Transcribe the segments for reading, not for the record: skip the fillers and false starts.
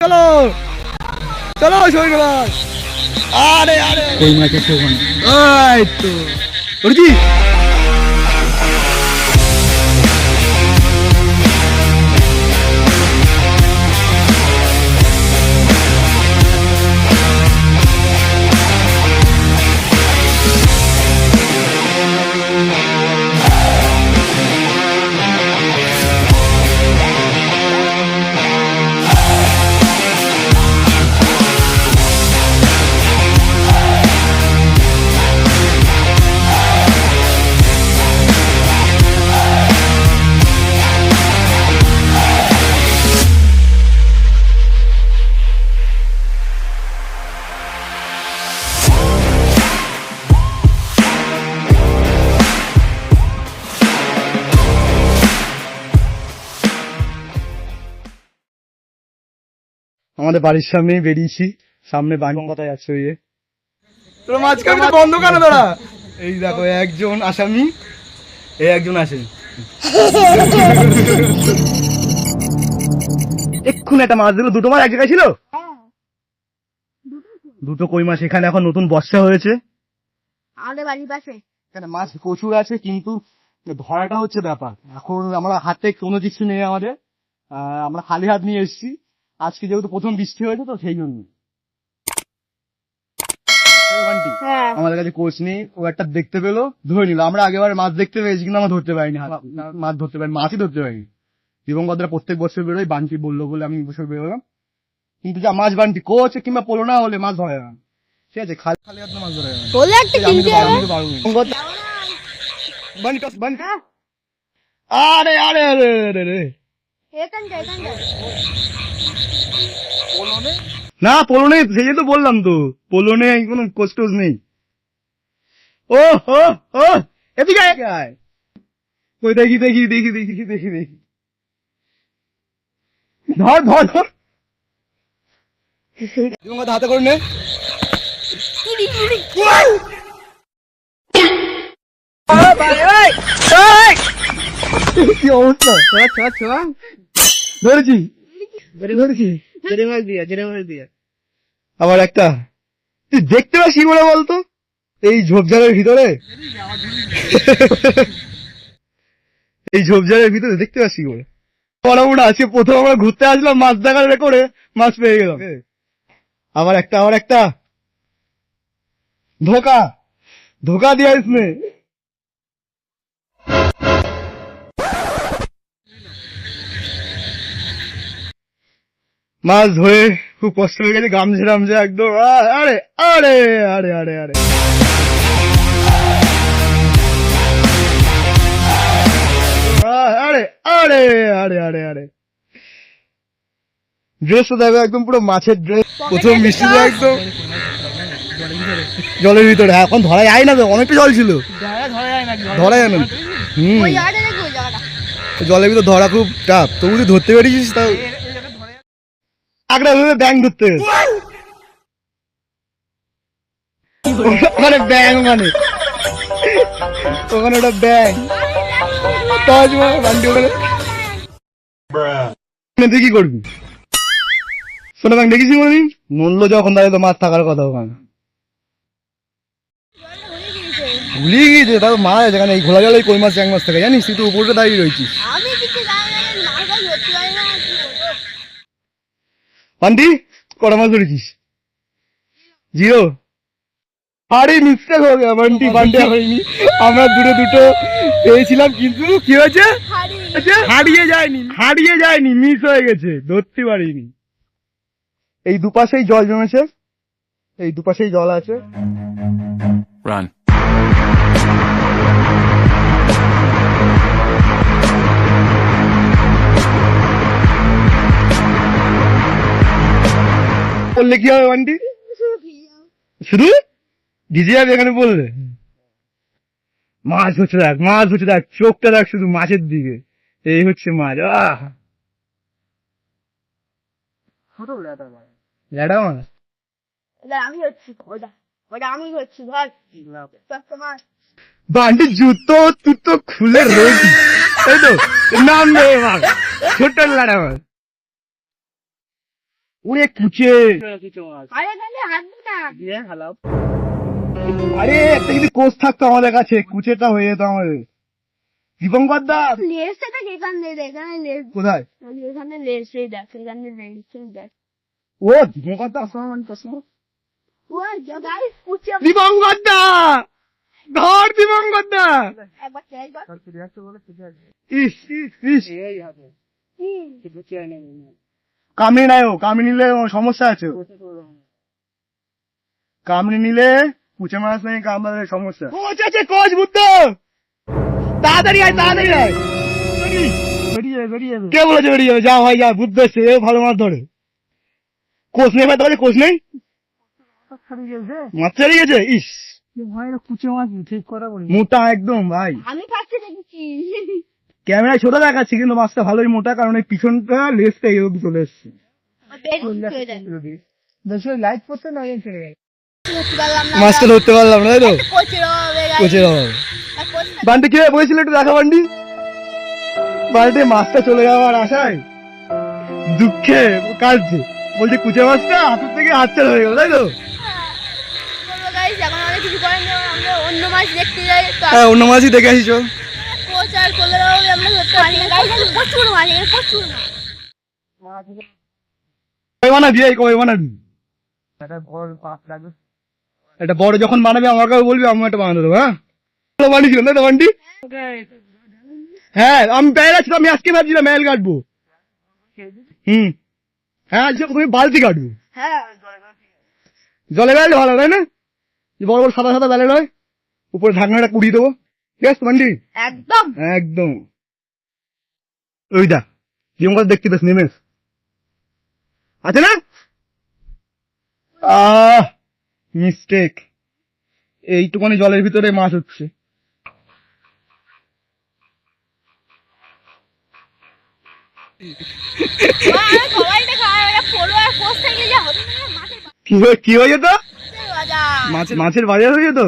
চলো চলো শরীর মাছ। আরে আরে কই মাছ আছে ওখানে, এই তো করছি। আমাদের বাড়ির সামনেই বেরিয়েছি, সামনে বাড়ির কথায় আছে ইয়ে তোর মাঝখানে বন্ধ কেন দাঁড়া। এই দেখো একজন আসামি, এই একজন আসে। এক্ষুনি একটা মাছ দিল, দুটো মাছ এক জায়গায় ছিল, দুটো কই মাছ। এখানে এখন নতুন বর্ষা হয়েছে আমাদের বাড়ির পাশে, এখানে মাছ প্রচুর আছে, কিন্তু ধরাটা হচ্ছে ব্যাপার। এখন আমরা হাতে কোনো কিছু নেই আমাদের, আমরা খালি হাত নিয়ে এসেছি। আজকে যেহেতু প্রথম বৃষ্টি হয়েছে তো সেই জন্য আমাদের কাছে কোচ নেই। ও একটা দেখতে পেলো, ধরে নিল। আমরা আগেবার মাছ দেখতে পেয়েছি, কিন্তু আমরা ধরতে পারিনি, মাছ ধরতে পারিনি, মাছই ধরতে পারিনি। দিবঙ্গতরা প্রত্যেক বছর বেরোয়, বান্টি বললো বলে আমি বছর বেরোলাম। কিন্তু যা মাছ বান্টি কোচ কিংবা পোলো না হলে মাছ ধরে না, ঠিক আছে। খালি খালি হাত মাছ ধরে না। আরে আরে আরে আরে না, পোলো নেই, সেই তো বললাম তো, পোলো নেই, কোনো কোচ টোচ নেই। ও ও ও এদিকে আয়, ওই দেখি দেখি দেখি দেখি দেখি দেখি, ধর ধর ধর, হাতে করে নে। কি অবস্থা, ধরেছি ধরেছি, আবার একটা তুই দেখতে পাচ্ছি বলে বলতো এই ঝোপঝাড়ের ভিতরে, এই ঝোপঝাড়ের ভিতরে দেখতে পাচ্ছি বলে। মনে আজকে প্রথম আমরা ঘুরতে আসলাম, মাছ দেখার করে মাছ পেয়ে গেলাম। আবার একটা, আবার একটা ধোকা, ধোকা দিয়া ইসমে। মাছ ধরে খুব কষ্ট হয়ে গেছে, গামছে টামছে একদম। আরে আরে আরে আরে আরে আরে আরে আরে আরে আরে ড্রেসটা দেখো একদম পুরো মাছের ড্রেস, প্রথম মিষ্টি একদম জলের ভিতরে। এখন ধরা যায় না তো, অনেকটা জল ছিল, ধরা যায় না। জলের ভিতরে ধরা খুব টাফ, তবু তুই ধরতে পেরেছিস। তাও একটা ব্যাং ধরতে, ওখানে ব্যাং, মানে ওখানে ওটা ব্যাং, তুই কি করবি? সোনা ব্যাং দেখেছি কোনদিন? মূল্য যখন দাঁড়িয়ে তো মাছ থাকার কথা ওখানে ভুলিয়ে গিয়েছে। তাও মাছ এখানে এই ঘোলা জলে কই মাছ, এক মাছ থাকে জানিস? তুই তো উপরে দাঁড়িয়ে রয়েছিস। পান্টি কটা মাছ ধরেছিস? জিরো। আরে মিস্টেক হয়ে গেল বান্টি, বান্টি হয়নি। আমরা দুটো দুটো পেয়েছিলাম, কিন্তু কি হয়েছে, হারিয়ে যায়নি, হারিয়ে যায়নি, মিস হয়ে গেছে, ধরতে পারিনি। এই দুপাশেই জল জমেছে, এই দুপাশেই জল আছে। Run. বললে কি হবে বান্টি? শুধু ভিজে যাবে এখানে বললে। মাছ হচ্ছে দেখ, মাছ হচ্ছে দেখ, চোখটা দেখ শুধু মাছের দিকে। এই হচ্ছে মাছ। ল্যাডা মাছ, আমি হচ্ছি, ওটা আমি হচ্ছি, ধর মাছ। বান্টি জুতো তুতো খুলে রয়েছি, তাই তো নাম নেই মাছ, ছোট ল্যাডা মাছ। ওরে কুচে, আরে তাহলে হাঁটবো না। আরে একটা যদি কোচ থাকতো আমাদের কাছে, কুচেটা হয়ে যেত আমাদের। দীপঙ্কর দা লেজটা দেখ, এখানে এখানে লেজ, কোথায়? এখানে লেজ, এই দেখ, এখানে লেজ, এই দেখ। ও দীপঙ্কর দা, ও গাইস, কুচি দীপঙ্কর দা, ধর দীপঙ্কর দা। একবার ট্রাই কর। ইস ইস ইস, কি? কামড়ে নাই, ও কামড়ে নিলে সমস্যা আছে। কামড়ে নিলে কুচে মাছ নেই, কামড়ালে সমস্যা। কোচ আছে, কোচ বুদ্ধ, তাড়াতাড়ি আয়, তাড়াতাড়ি আয়। কে বলেছে বেরিয়ে যাবে? যা ভাই যা, বুদ্ধ এসছে, এ ভালো মাছ ধরে। কোচ নেই ভাই, তাহলে কোচ নেই, মাছ ছাড়িয়ে গেছে। ইস, কুচে মাছ ঠিক করে বলি। মোটা একদম ভাই। আমি ফার্স্টে দেখেছি। ক্যামেরায় ছোট দেখাচ্ছি, কিন্তু মাছটা ভালোই মোটা, কারণ এই পিছনটা লেজটা এই অব্দি চলে এসছে। লাইট করতে না চলে গেল। মাছটা ধরতে পারলাম না, তাই তো? কোচের হবে, কোচের অভাবে। বান্টি কি বলেছিল একটু দেখা, বান্টি বাড়িতে মাছটা চলে যাওয়ার আশায় দুঃখে কাঁদছে, বলছে কুচে মাছটা হাতের থেকে হাতছাড়া হয়ে গেল, তাই তো? এখন অনেক কিছু করেন না, আমরা অন্য মাছ দেখতে যাই তো। হ্যাঁ, অন্য মাছই দেখে আসি, চল। কোচ আর কোলের হবে, আমরা ধরতে পারি না। গাইস, এখানে প্রচুর মাছ, এখানে প্রচুর মাছ। কই বানাবি, এই কই বানাবি? একটা বড় পাঁচ লাগবে। এটা বড় যখন বানাবি আমাকে বলবি, আমি একটা বানাতে দেবো। হ্যাঁ, ভালো বানিয়েছিলাম তাই তো বান্টি? হ্যাঁ, আমি প্যারেল আছি, আমি আজকে ভাবছিলাম ম্যাল কাটবো। হ্যাঁ, আজকে তুমি বালতি কাটবো। হ্যাঁ, জলে বেলালে ভালো, তাই না? যে বড় বড় সাদা সাদা বেলে নয়, উপরে ঢাকনাটা কুড়িয়ে দেবো, ঠিক আছে বান্টি? একদম। একদম। ওই দা যেমন কথা দেখতে পেস, নেমেস আছে না? মিস্টেক, এইটুখানি জলের ভিতরে মাছ হচ্ছে। সবাইটা খাওয়া পড়ো আর কোচ থাকলে যা হবে না, মাছের কি হয়ে যেত? বাজার। মাছের বাজার হয়ে যেত।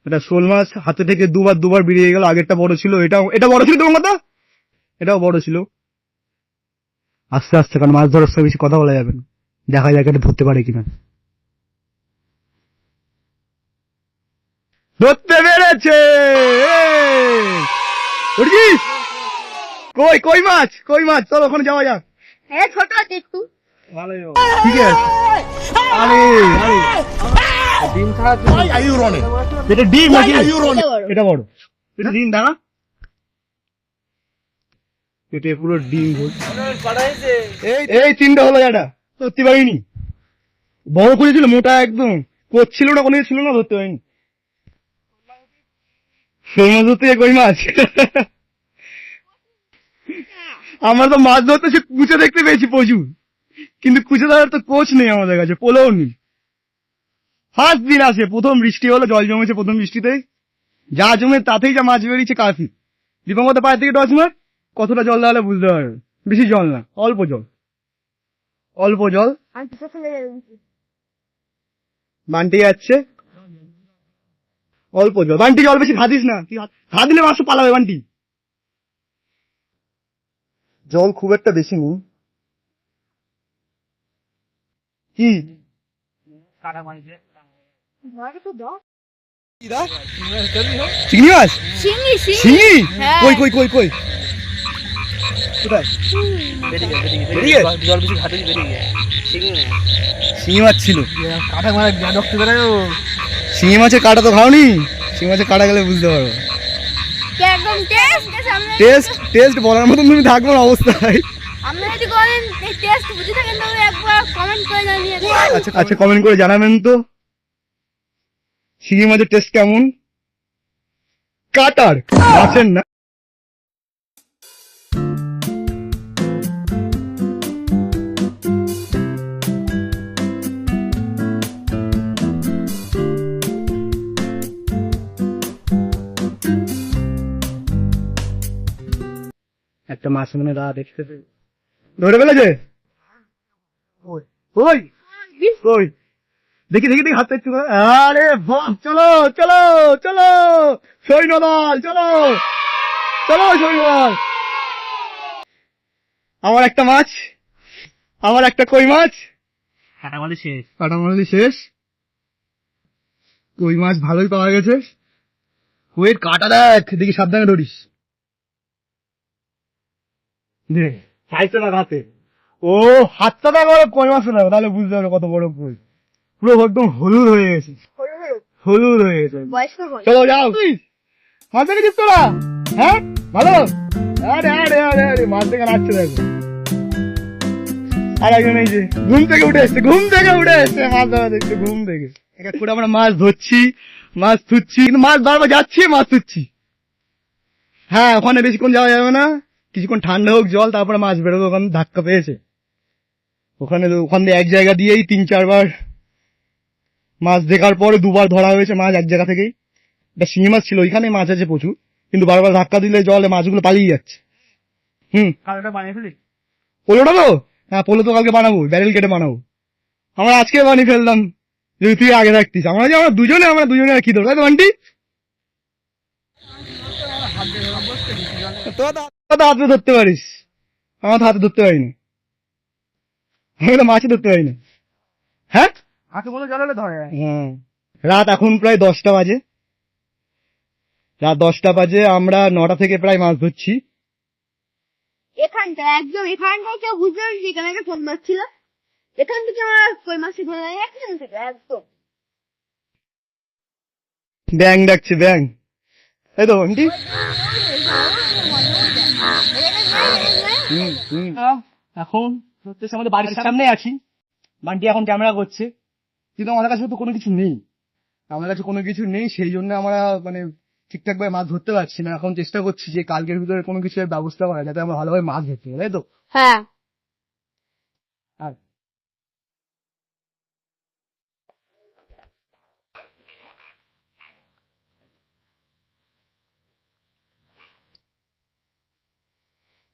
এটা শোল মাছ হাতে থেকে দুবার বেরিয়ে গেল। আগেরটা বড় ছিল, এটা বড় ছিল তোমার কথা, এটাও বড় ছিল। আস্তে আস্তে, কারণ মাছ ধরার সময় বেশি কথা বলা যাবে না, দেখা যাক এটা ধরতে পারে কিনা। ধরতে পেরেছে। উঠছিস? কই মাছ, চলো ওখানে যাওয়া যাক। হ্যাঁ, ছোট আছে একটু। ঠিক আছে। আরে ডিম ছাড়া এটা ডিম নাকি? এটা বড়। এটা বড়, এটা ডিম দাঁড়া, এটা পুরো ডিম বল। এই তিনটা হলো, এটা ধরতে পারিনি। বড় করেছিল, মোটা একদম, করছিল না, কোনো ছিল না, ধরতে পারিনি। শোল মাছ ধরতে কই মাছ। আমরা তো মাছ ধরতে সে কুচে দেখতে পেয়েছি প্রচুর, কিন্তু কুচে ধরার তো কোচ নেই আমাদের কাছে, পোলেও নেই। ফার্স্ট দিন আসে, প্রথম বৃষ্টি হলো, জল জমেছে প্রথম বৃষ্টিতেই, যা জমে তাতেই যা মাছ বেরিয়েছে কাফি। দীপঙ্কর পায়ের থেকে 10 মাস, কতটা জল দেওয়ালে বুঝতে পারবে। বেশি জল না, অল্প জল। আমি তো চলে যাচ্ছি। বান্টি যাচ্ছে, অল্প জল। বান্টি জল বেশি খাদিস না, খা দিলে মাছ পালাবে বান্টি। জল খুব একটা বেশি নেই। কি ঘরে তো দাও। চিংড়ি মাছ? শিঙি, শিঙি? হ্যাঁ। কই কোথায়? বেরিয়ে জল বেশি ঘাটে বেরিয়ে গিয়ে শিঙি মাছ ছিল। কাটা মারা যা রক্ত বেরোয়। শিঙি মাছের কাটা তো খাওনি, শিঙি মাছের কাটা গেলে বুঝতে পারবে। একদম টেস্ট বলার মতন তুমি থাকবো না অবস্থায়। আপনি যদি বলেন এই টেস্ট বুঝে থাকেন তাহলে একবার কমেন্ট করে জানিয়ে দিন। আচ্ছা, কমেন্ট করে জানাবেন তো শিঙি মাছের টেস্ট কেমন, কাটার মাছের না। একটা মাছ মনে রাত দেখতে ধরে ফেলেছে। ওই দেখি হাতে একটু। আরে বাহ, চলো সৈন্যদল, চলো সৈন্যদল। আমার একটা মাছ আমার একটা কই মাছ, কাটামালি শেষ। কাটামালি শেষ। কই মাছ ভালোই পাওয়া গেছে। কইয়ের কাটা দেখ, দেখি সাবধানে ধরিস। সাইজটা দেখ হাতে। ও হাতটা দেখ, কই মাছ না, তাহলে বুঝতে পারবে কত বড় কই। পুরো একদম হলুদ হয়ে গেছে, হলুদ হয়ে গেছে। বয়স্ক কই। চলো যাও। মাছ দেখেছিস তোরা? হ্যাঁ ভালো। আরে আরে আরে আরে মাছ দেখে নাচছে দেখো। আর একজন এই যে ঘুম থেকে উঠে এসছে, ঘুম থেকে উঠে এসছে মাছ ধরা দেখছে, ঘুম থেকে। এক এক করে আমরা মাছ ধরছি, মাছ ধুচ্ছি, কিন্তু মাছ বারবার যাচ্ছি, মাছ ধুচ্ছি। হ্যাঁ ওখানে বেশিক্ষণ যাওয়া যাবে না, কিছুক্ষণ ঠান্ডা হোক জল, তারপরে মাছ বেরোবে। ওখানে ধাক্কা পেয়েছে, ওখান দিয়ে এক জায়গা দিয়েই 3-4 বার মাছ দেখার পরে 2 বার ধরা হয়েছে মাছ এক জায়গা থেকেই। একটা শিঙি মাছ ছিল, ওইখানে মাছ আছে প্রচুর, কিন্তু বারবার ধাক্কা দিলে জলে মাছগুলো পালিয়ে যাচ্ছে। কালটা বানিয়ে ফেলি। পোলোটা তো, হ্যাঁ পোলো তো কালকে বানাবো, ব্যারেল কেটে বানাবো। আমরা আজকে বানিয়ে ফেললাম, যদি তুই আগে থাকতিস। আমরা দুজনে আর কি ধরবো, তাই তো আন্টি? তোর তো হাতে ধরতে পারিস, আমার তো হাতে ধরতে পারিনি, আমি তো মাছই ধরতে পারিনি। হ্যাঁ হাতে বলে জল হলে ধরে। হ্যাঁ। রাত এখন প্রায় 10টা বাজে, রাত 10টা বাজে। আমরা 9টা থেকে প্রায় মাছ ধরছি। এখানটা একদম এখানটায় কেউ বুঝতে পারছি, এখানে একটা ফোন মারছিল, এখান থেকে আমরা কই মাছটি ধরে একদম থেকে একদম। ব্যাং ডাকছে, ব্যাং, তাই তো আন্টি? এখন হচ্ছে আমাদের বাড়ির সামনে আছি, বান্টি এখন ক্যামেরা করছে, কিন্তু আমাদের কাছে তো কোনো কিছু নেই, সেই জন্য আমরা মানে ঠিকঠাক ভাবে মাছ ধরতে পারছি না। এখন চেষ্টা করছি যে কালকের ভিতরে কোনো কিছু ব্যবস্থা করা, যাতে আমরা ভালোভাবে মাছ ধরতে পারি, তাই তো? হ্যাঁ আর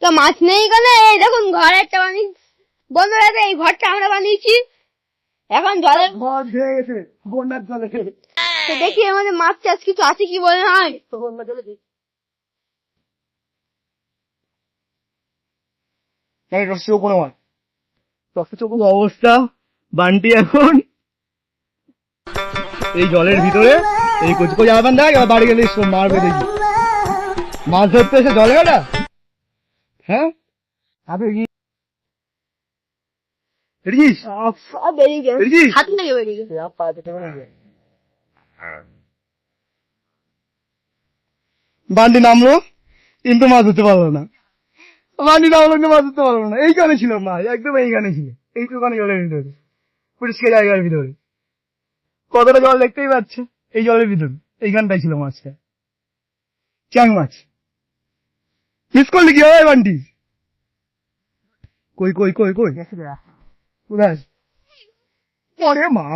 তো মাছ নেই এখানে। এই দেখুন ঘর একটা বানিয়ে, বন্ধুরা এই ঘরটা আমরা বানিয়েছি, এখন জলে মাছ হয়ে গেছে বন্যার জলে। তো দেখি এর মধ্যে মাছ চাষ কিছু আছে কি বলে হয়। কোনো মাছ অবস্থা। বান্টি এখন এই জলের ভিতরে এই কচি যাবেন, দেখ এবার বাড়ি গেলে মারবে দেখি। মাছ ধরতে এসে জলে গেটা, হ্যাঁ বেরিয়েছিস? সব বেরিয়ে গেছে, বেরিয়েছিস? হাত থেকে বেরিয়ে গেছে। বান্টি নামলো কিন্তু মাছ ধরতে পারলো না, বান্টি নামলো কিন্তু মাছ ধরতে পারলো না। এইখানে ছিল মাছ, একদম এইখানে ছিল, এইটুখানি জলের ভিতরে, পরিষ্কার জায়গার ভিতরে। কতটা জল দেখতেই পাচ্ছে, এই জলের ভিতরে এইখানটাই ছিল মাছটা, চ্যাং মাছ। মিস করলি কি হয় বান্টি? কই কই কই কই কোথায়? ওরে মা,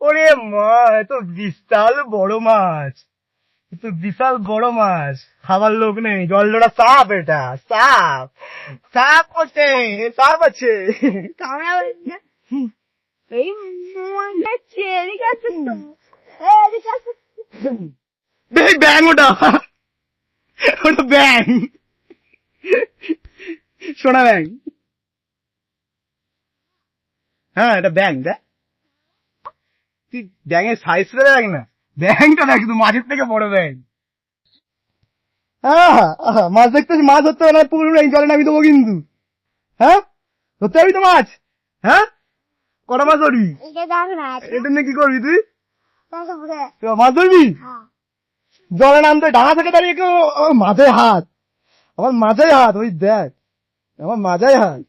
ওরে মা, এত বিশাল বড় মাছ, এত বিশাল বড় মাছ। খাবার লোক নেই, জল ধরা সাপ, এটা সাপ, সাপ আছে, সাপ আছে। কামড়া বলছে এই যাচ্ছে, এদিকে আসছে তো, এদিকে আসছে। দেখ ব্যাং, ওটা ওটা ব্যাং, সোনা ব্যাং। হ্যাঁ এটা ব্যাং, দেখ তুই ব্যাঙের সাইজটা দেখ না, ব্যাংটা দেখ, কিন্তু মাছের থেকে বড় ব্যাং। মাছ দেখতে, মাছ ধরতে হবে না, পুকুর এই জলে নামি দেবো কিন্তু। হ্যাঁ ধরতে পারবি তো মাছ? হ্যাঁ কটা মাছ ধরবি? এটা দেখ না, এটা নিয়ে কি করবি তুই? দেখো বুড়ে। তুই মাছ ধরবি? হ্যাঁ জলে নামতে ডাঙা থেকে দাঁড়িয়ে কেউ মাঝে হাত, আমার মাঝাই হাত, ওই দেখ আমার মাঝাই হাত।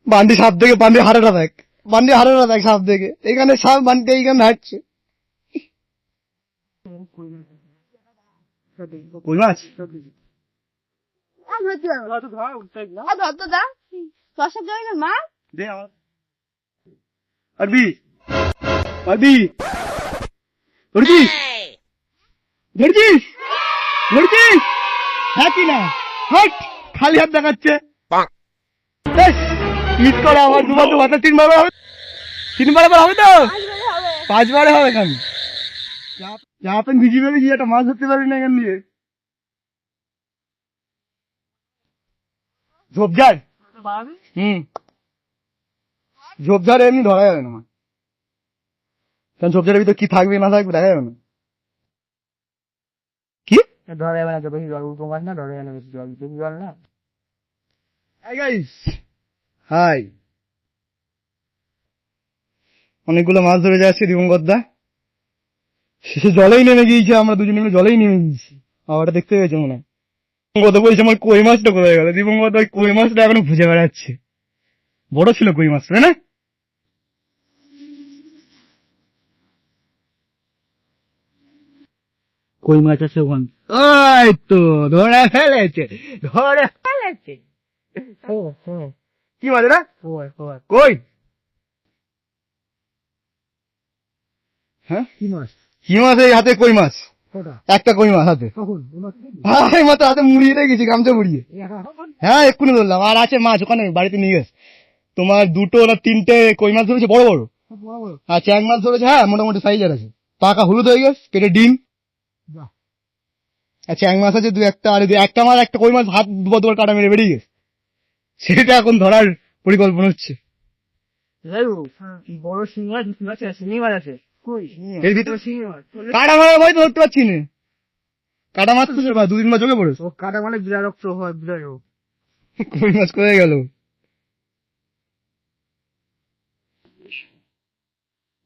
বান্ডি সাপ দেখে, বান্ডি হাড়েটা দেখ, বান্ডি হাড়েটা দেখ সাপ দেখে, এখানে সাপ, বান্ডি এইখানে হাঁটছে। কই মাছ? ধরতে ধরতো দা দশটা জনের মা দে আমার আরবি, আরবি ধরছিস, ধরছিস, ধরছিস? হ্যাঁ কি না? হাট, খালি হাত দেখাচ্ছে। ঈদ করে আমার 2 বার তো মাথা 3 বার হবে, 3 বার আবার হবে তো, 5 বারে হবে এখানে। যা পেন ভিজি ফেলে গিয়ে একটা মাছ ধরতে পারবি না এখান দিয়ে। ঝোপঝাড় ঝোপঝাড়ে এমনি ধরা যাবে না মাছ। কারণ ঝোপঝাড়ের ভিতর কি থাকবে না থাকবে দেখা যাবে না। কি ধরা যাবে না তো, বেশি জল উঠো মাছ না, ধরা যাবে না বেশি জল, বেশি জল না। Hi guys, hi. অনেকগুলো মাছ ধরে যাচ্ছে দিবঙ্গতদা, শেষে জলেই নেমে গিয়েছে, আমরা দুজনে মিলে জলেই নেমে গিয়েছি। আবারটা দেখতে পেয়েছে মনে হয়। দিবঙ্গত বলছে আমার কই মাছটা কোথায় গেল, দিবঙ্গত ওই কই মাছটা এখনো খুঁজে বেড়াচ্ছে। বড় ছিল কই মাছটা, তাই না? কই মাছ আছে ওখানে। ওই তো ধরে ফেলেছে, ধরে ফেলেছে। কি মাছ এটা? কই? হ্যাঁ কি মাছ? কি মাছ? এই হাতে কই মাছ, কোথা? একটা কই মাছ হাতে। কখন? হ্যাঁ মাত্র হাতে মুড়িয়ে রেখেছি, গামছা মুড়িয়ে। হ্যাঁ এক্ষুনি ধরলাম। আর আছে মাছ ওখানে বাড়িতে নিয়ে গেছে। তোমার 2 না 3টে কই মাছ ধরেছে, বড় বড়। আর চ্যাং মাছ ধরেছে, হ্যাঁ মোটামুটি সাইজের আছে, পাকা হলুদ হয়ে গেছে, পেটে ডিম। আর চ্যাং মাছ আছে 2-1টা, আর একটা মাছ, একটা কই মাছ হাত দুবার কাটা মেরে বেরিয়ে গেছে, সেটা এখন ধরার পরিকল্পনা হচ্ছে। বড় শিঙি মাছ, শিঙি মাছ আছে। কই? এর ভিতরে শিঙি মাছ। কাটা মারা ভয় তো ধরতে পারছি না, কাটা মাছ তো 2-3 মাস চোখে পড়েছে। ও কাটা মানে বিরারক্ত হয়, বিরারক্ত। কই মাছ কোথায় গেল?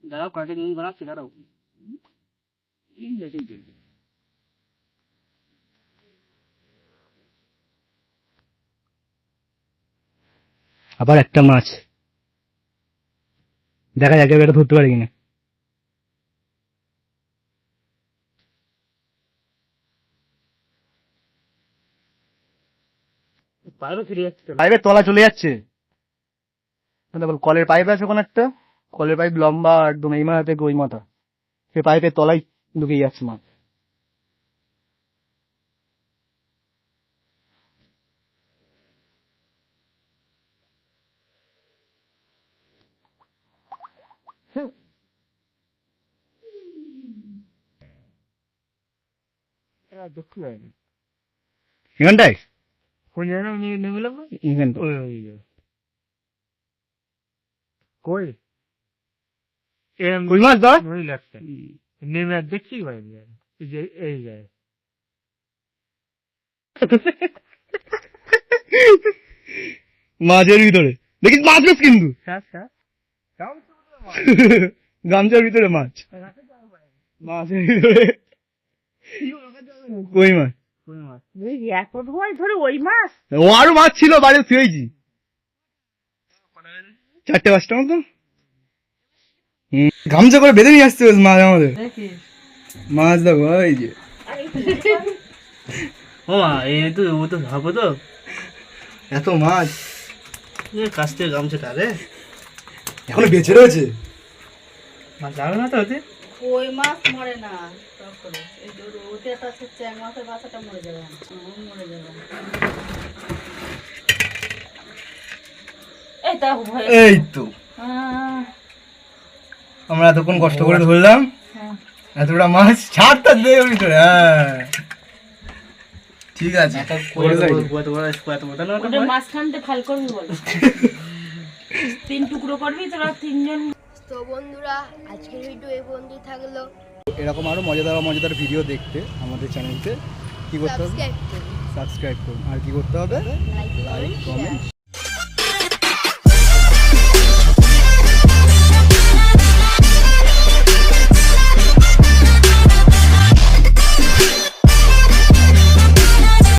দাঁড়াও, কয়েকটা জিনিস বানাচ্ছি, দাঁড়াও। আবার একটা মাছ, দেখা যাক এটা ধরতে পারি কিনা। পাইপে ফিরে যাচ্ছে। পাইপের তলা চলে যাচ্ছে, কলের পাইপ আছে ওখানে একটা, কলের পাইপ লম্বা একদম এই মাথা থেকে ওই মাথা, সেই পাইপের তলায় ঢুকে যাচ্ছে মাছ। এখানটায় কোন জায়গায় নিয়ে নেমেলাম না? এখানটা কই? কই মাছ ধর ওই লাগছে। নেমে আর দেখছি ভাই, এই যে এই যায়। মাছের ভিতরে দেখিস মাছ মাছ কিন্তু গামছার ভিতরে মাছ, মাছের ভিতরে কই মাছ। এত ভয় ধরে ওই মাছ? ও আরো মাছ ছিল, বাড়িতে শুয়েছি 4-5টা মতো। গামছা করে বেঁধে নিয়ে আসতে হবে মাছ আমাদের। মাছ দেখো এই যে, ও মা, এই তো ও তো ভাবো তো এত মাছ কাছ থেকে গামছা টালে এখনো বেঁচে রয়েছে। মাছ যাবে না তো ওতে? কই মাছ মরে না, এই যে ওতে একটা চ্যাং মাছের বাচ্চাটা মরে যাবে, মরে যাবে। এই তা ভয়। এই তো আমরা এতক্ষণ কষ্ট করে ধরলাম এতটা মাছ, ছাড়টা দেবে ভিতরে। হ্যাঁ ঠিক আছে, ওটা মাঝখানটা ফাল করবি বল, 3 টুকরো করবি তোরা 3 জন। তো বন্ধুরা আজকের ভিডিও এই পর্যন্তই থাকলো। এরকম আরো মজাদার ভিডিও দেখতে আমাদের চ্যানেলকে কি করতে হবে? সাবস্ক্রাইব করুন, সাবস্ক্রাইব করুন। আর কি করতে হবে? লাইক করুন,